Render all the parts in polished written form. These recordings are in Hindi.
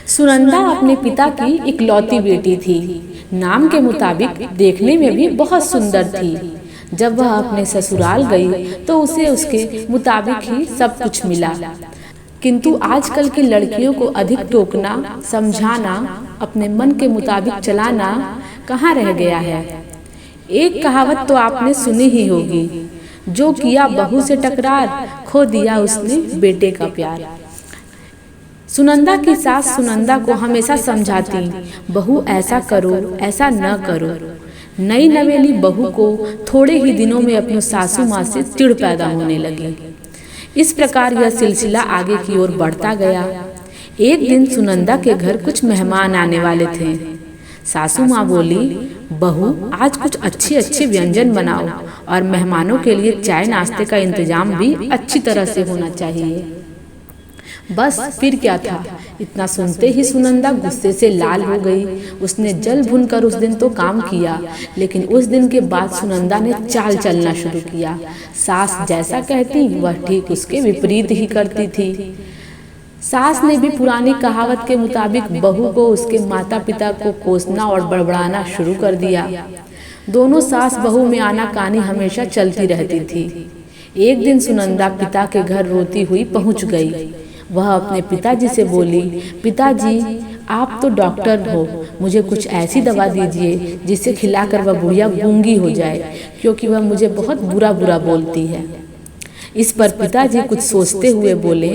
सुनंदा अपने पिता की इकलौती बेटी थी। नाम के मुताबिक देखने में भी बहुत सुंदर थी। जब वह अपने ससुराल गई तो उसे उसके मुताबिक ही सब कुछ मिला। किंतु आजकल की लड़कियों को अधिक टोकना, समझाना, अपने मन के मुताबिक चलाना कहाँ रह गया है। एक कहावत तो आपने सुनी ही होगी, जो किया बहू से टकरार, खो दिया उसने बेटे का प्यार। सुनंदा की सास सुनंदा को हमेशा समझाती, बहू ऐसा करो, ऐसा न करो। नई नवेली बहू को थोड़े ही दिनों में अपनी सासू माँ से चिढ़ पैदा होने लगी। इस प्रकार यह सिलसिला आगे की ओर बढ़ता गया। एक दिन सुनंदा के घर कुछ मेहमान आने वाले थे। सासू माँ बोली, बहू आज कुछ अच्छे अच्छे व्यंजन बनाओ और मेहमानों के लिए चाय नाश्ते का इंतजाम भी अच्छी तरह से होना चाहिए। बस फिर क्या था, इतना सुनते ही सुनंदा गुस्से से लाल हो गई। उसने जल भुन कर उस दिन तो काम किया, लेकिन उस दिन के बाद सुनंदा ने चाल चलना शुरू किया। सास जैसा कहती वह ठीक उसके विपरीत ही करती थी। सास ने भी पुरानी कहावत के मुताबिक बहू को उसके माता पिता को कोसना और बड़बड़ाना शुरू कर दिया। दोनों सास बहू में आनाकानी हमेशा चलती रहती थी। एक दिन सुनंदा पिता के घर रोती हुई पहुंच गई। वह अपने पिताजी से बोली, पिताजी आप तो डॉक्टर हो, मुझे कुछ ऐसी दवा दीजिए जिसे खिलाकर वह बुढ़िया गूंगी हो जाए, क्योंकि वह मुझे बहुत बुरा बुरा बोलती है। इस पर पिताजी कुछ सोचते हुए बोले,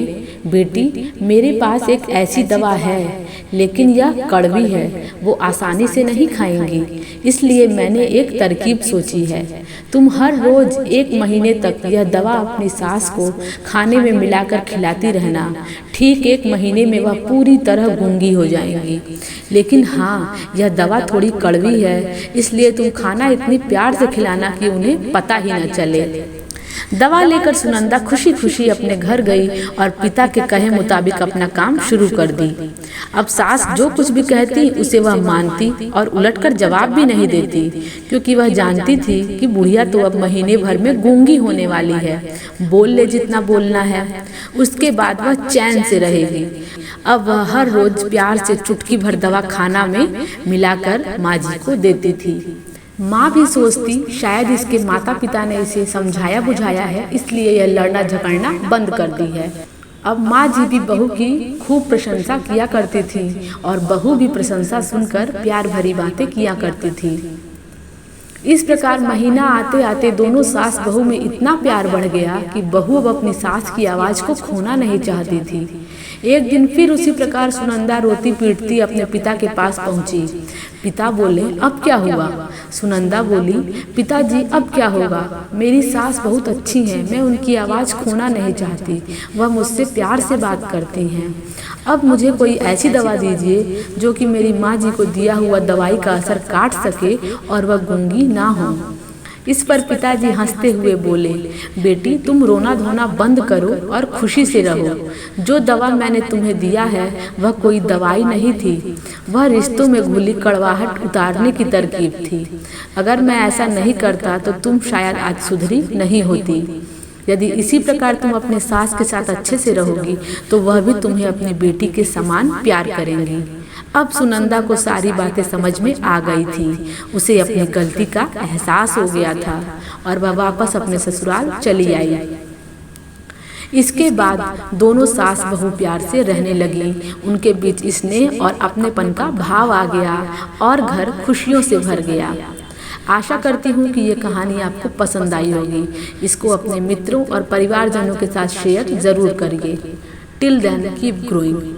बेटी मेरे पास एक ऐसी दवा है, लेकिन यह कड़वी है, वो आसानी से नहीं खाएंगी, इसलिए मैंने एक तरकीब सोची है। तुम हर रोज 1 महीने तक यह दवा अपनी सास को खाने में मिलाकर खिलाती रहना। ठीक 1 महीने में वह पूरी तरह गूंगी हो जाएंगी। लेकिन हाँ, यह दवा थोड़ी कड़वी है, इसलिए तुम खाना इतनी प्यार से खिलाना कि उन्हें पता ही न चले। दवा लेकर सुनंदा खुशी खुशी अपने घर गई और पिता के कहे मुताबिक अपना काम शुरू कर दी। अब सास जो कुछ भी कहती उसे वह मानती और उलटकर जवाब भी नहीं देती, क्योंकि वह जानती थी कि बुढ़िया तो अब महीने भर में गूंगी होने वाली है। बोल ले जितना बोलना है, उसके बाद वह चैन से रहेगी। अब वह हर रोज प्यार से चुटकी भर दवा खाना में मिलाकर माँ जी को देती थी। माँ भी सोचती शायद इसके माता पिता ने इसे समझाया बुझाया है, इसलिए यह लड़ना झगड़ना बंद कर दी है। अब माँ जी भी बहू की खूब प्रशंसा किया करती थी और बहू भी प्रशंसा सुनकर प्यार भरी बातें किया करती थी। इस प्रकार महीना आते आते दोनों सास बहू में इतना प्यार बढ़ गया कि बहू अब अपनी सास की आवाज़ को खोना नहीं चाहती थी। एक दिन फिर उसी प्रकार सुनंदा रोती पीटती अपने पिता के पास पहुंची। पिता बोले, अब क्या हुआ? सुनंदा बोली, पिताजी अब क्या होगा? मेरी सास बहुत अच्छी है, मैं उनकी आवाज़ खोना नहीं चाहती, वह मुझसे प्यार से बात करती हैं। अब मुझे कोई ऐसी दवा दीजिए जो कि मेरी माँ जी को दिया हुआ दवाई का असर काट सके और वह गूंगी ना हो। इस पर पिताजी हंसते हुए बोले, बेटी तुम रोना धोना बंद करो और खुशी से रहो। जो दवा मैंने तुम्हें दिया है वह कोई दवाई नहीं थी, वह रिश्तों में घुली कड़वाहट उतारने की तरकीब थी। अगर मैं ऐसा नहीं करता तो तुम शायद आज सुधरी नहीं होती। यदि इसी प्रकार तुम अपने सास के साथ अच्छे से रहोगी तो वह भी तुम्हें अपनी बेटी के समान प्यार करेंगी। अब सुनंदा को सारी बातें समझ में आ गई थी। उसे अपनी गलती का एहसास हो गया था और वह वापस अपने ससुराल चली आई। इसके बाद दोनों सास बहू प्यार से रहने लगी। उनके बीच स्नेह और अपनेपन का भाव आ गया और घर खुशियों से भर गया। आशा करती हूँ कि ये कहानी आपको पसंद आई होगी। इसको अपने मित्रों और परिवारजनों के साथ शेयर ज़रूर करिए। Till then keep growing.